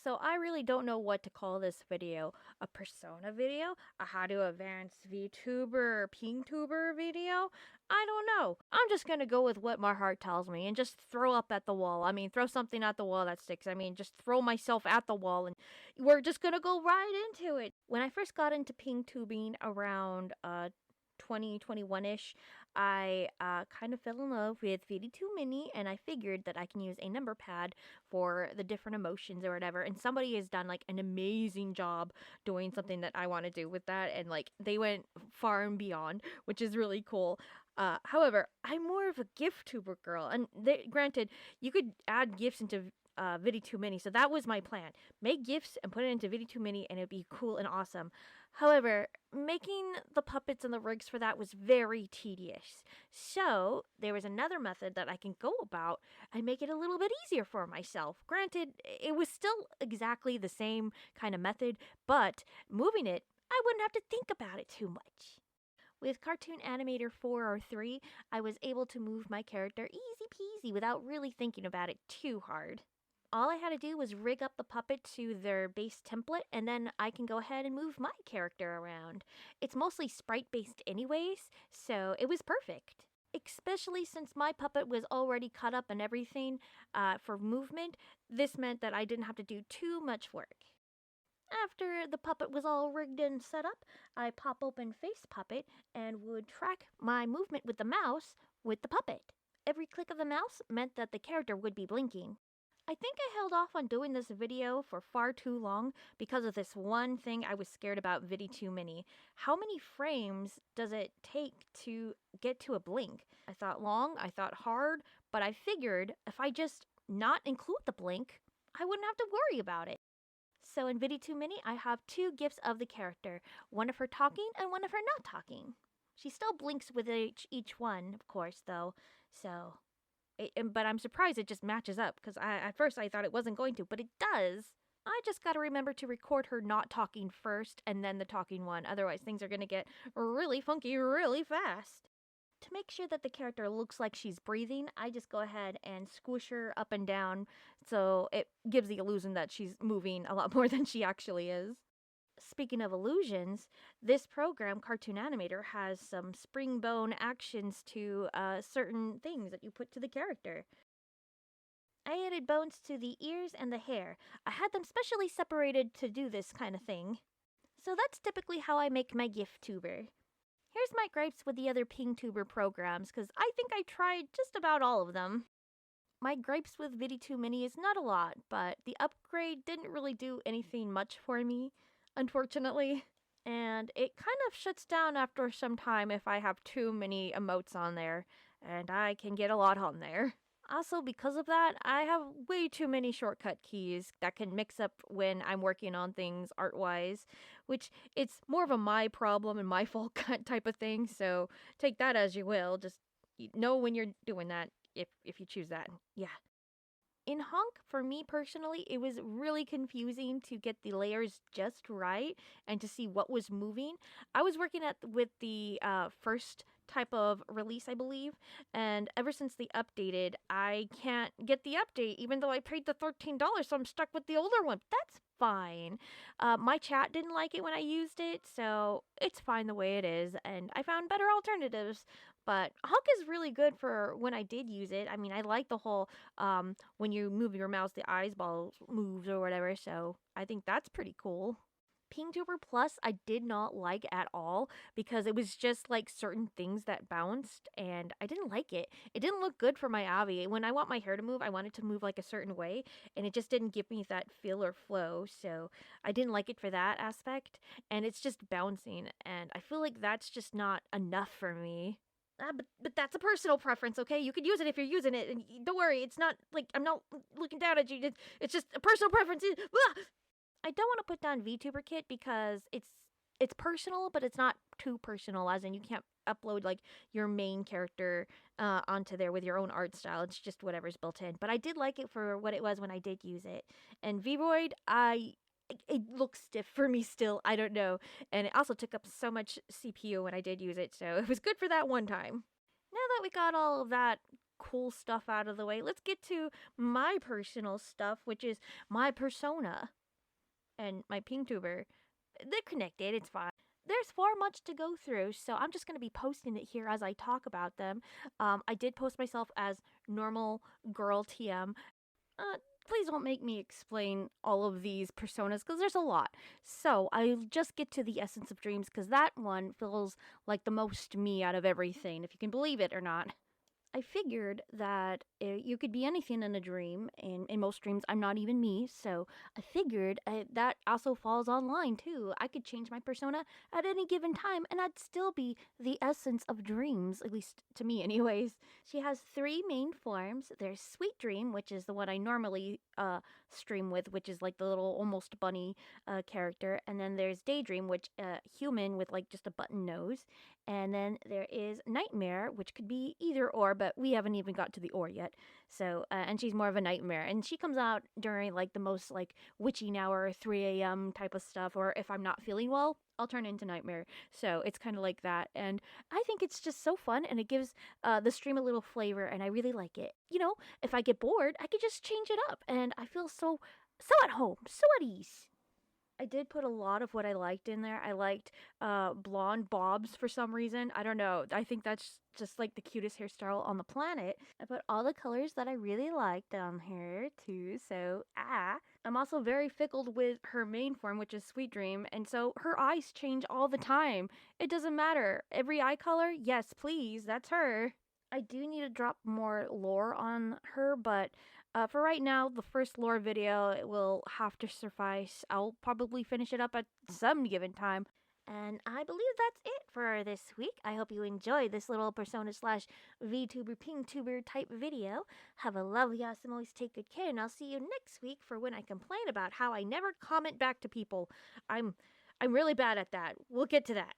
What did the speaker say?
So I really don't know what to call this video. A persona video? A how to advance VTuber or PingTuber video? I don't know. I'm just gonna go with what my heart tells me and just throw up at the wall. I mean, throw something at the wall that sticks. I mean, just throw myself at the wall and we're just gonna go right into it. When I first got into PingTubing around 2021-ish, I kind of fell in love with VD2 Mini, and I figured that I can use a number pad for the different emotions or whatever. And somebody has done like an amazing job doing something that I want to do with that, and like they went far and beyond, which is really cool. However, I'm more of a GIF tuber girl, and granted, you could add GIFs into VD2 Mini, so that was my plan. Make GIFs and put it into VD2 Mini, and it'd be cool and awesome. However, making the puppets and the rigs for that was very tedious. So, there was another method that I can go about and make it a little bit easier for myself. Granted, it was still exactly the same kind of method, but moving it, I wouldn't have to think about it too much. With Cartoon Animator 4 or 3, I was able to move my character easy peasy without really thinking about it too hard. All I had to do was rig up the puppet to their base template, and then I can go ahead and move my character around. It's mostly sprite based anyways, so it was perfect. Especially since my puppet was already cut up and everything for movement, this meant that I didn't have to do too much work. After the puppet was all rigged and set up, I pop open Face Puppet and would track my movement with the mouse with the puppet. Every click of the mouse meant that the character would be blinking. I think I held off on doing this video for far too long because of this one thing I was scared about VD2 Mini. How many frames does it take to get to a blink? I thought long, I thought hard, but I figured if I just not include the blink, I wouldn't have to worry about it. So in VD2 Mini, I have two GIFs of the character, one of her talking and one of her not talking. She still blinks with each one, of course, though, so... but I'm surprised it just matches up, because at first I thought it wasn't going to, but it does. I just gotta remember to record her not talking first and then the talking one, otherwise things are gonna get really funky really fast. To make sure that the character looks like she's breathing, I just go ahead and squish her up and down so it gives the illusion that she's moving a lot more than she actually is. Speaking of illusions, this program, Cartoon Animator, has some spring bone actions to certain things that you put to the character. I added bones to the ears and the hair. I had them specially separated to do this kind of thing. So that's typically how I make my GIF tuber. Here's my gripes with the other PingTuber programs, because I think I tried just about all of them. My gripes with VD2 Mini is not a lot, but the upgrade didn't really do anything much for me, unfortunately. And it kind of shuts down after some time if I have too many emotes on there, and I can get a lot on there. Also, because of that, I have way too many shortcut keys that can mix up when I'm working on things art-wise, which it's more of a my problem and my fault type of thing, so take that as you will. Just know when you're doing that if you choose that. Yeah. In Honk, for me personally, it was really confusing to get the layers just right and to see what was moving. I was working with the first type of release, I believe, and ever since they updated, I can't get the update, even though I paid the $13, so I'm stuck with the older one. That's fine. My chat didn't like it when I used it, so it's fine the way it is, and I found better alternatives. But Honk is really good for when I did use it. I mean, I like the whole when you move your mouse, the eyeball moves or whatever, so I think that's pretty cool. PingTuber Plus I did not like at all because it was just like certain things that bounced and I didn't like it. It didn't look good for my Avi. When I want my hair to move, I want it to move like a certain way and it just didn't give me that feel or flow, so I didn't like it for that aspect, and it's just bouncing and I feel like that's just not enough for me. But that's a personal preference, okay? You could use it if you're using it, and don't worry, it's not like I'm not looking down at you. It's just a personal preference. I don't want to put down VTuber Kit because it's personal, but it's not too personal, as in you can't upload like your main character onto there with your own art style. It's just whatever's built in. But I did like it for what it was when I did use it. And Vroid, it looks stiff for me still. I don't know. And it also took up so much CPU when I did use it, so it was good for that one time. Now that we got all of that cool stuff out of the way, let's get to my personal stuff, which is my persona and my PingTuber. They're connected, it's fine. There's far much to go through, so I'm just going to be posting it here as I talk about them. I did post myself as normal girl TM. Please don't make me explain all of these personas because there's a lot. So I'll just get to the essence of dreams because that one feels like the most me out of everything, if you can believe it or not. I figured that you could be anything in a dream, and in most dreams, I'm not even me, so I figured that also falls online too. I could change my persona at any given time, and I'd still be the essence of dreams, at least to me, anyways. She has three main forms. There's Sweet Dream, which is the one I normally stream with, which is like the little almost bunny character, and then there's Daydream, which human with like just a button nose. And then there is Nightmare, which could be either or, but we haven't even got to the or yet. So, and she's more of a nightmare. And she comes out during like the most like witching hour, 3 a.m. type of stuff. Or if I'm not feeling well, I'll turn into Nightmare. So it's kind of like that. And I think it's just so fun and it gives the stream a little flavor and I really like it. You know, if I get bored, I could just change it up. And I feel so at home, so at ease. I did put a lot of what I liked in there. I liked blonde bobs for some reason. I don't know. I think that's just like the cutest hairstyle on the planet. I put all the colors that I really liked on here too. So, I'm also very fickle with her main form, which is Sweet Dream. And so her eyes change all the time. It doesn't matter. Every eye color, yes, please. That's her. I do need to drop more lore on her, but for right now, the first lore video will have to suffice. I'll probably finish it up at some given time. And I believe that's it for this week. I hope you enjoyed this little persona slash VTuber, PingTuber type video. Have a lovely, awesome, always take good care, and I'll see you next week for when I complain about how I never comment back to people. I'm really bad at that. We'll get to that.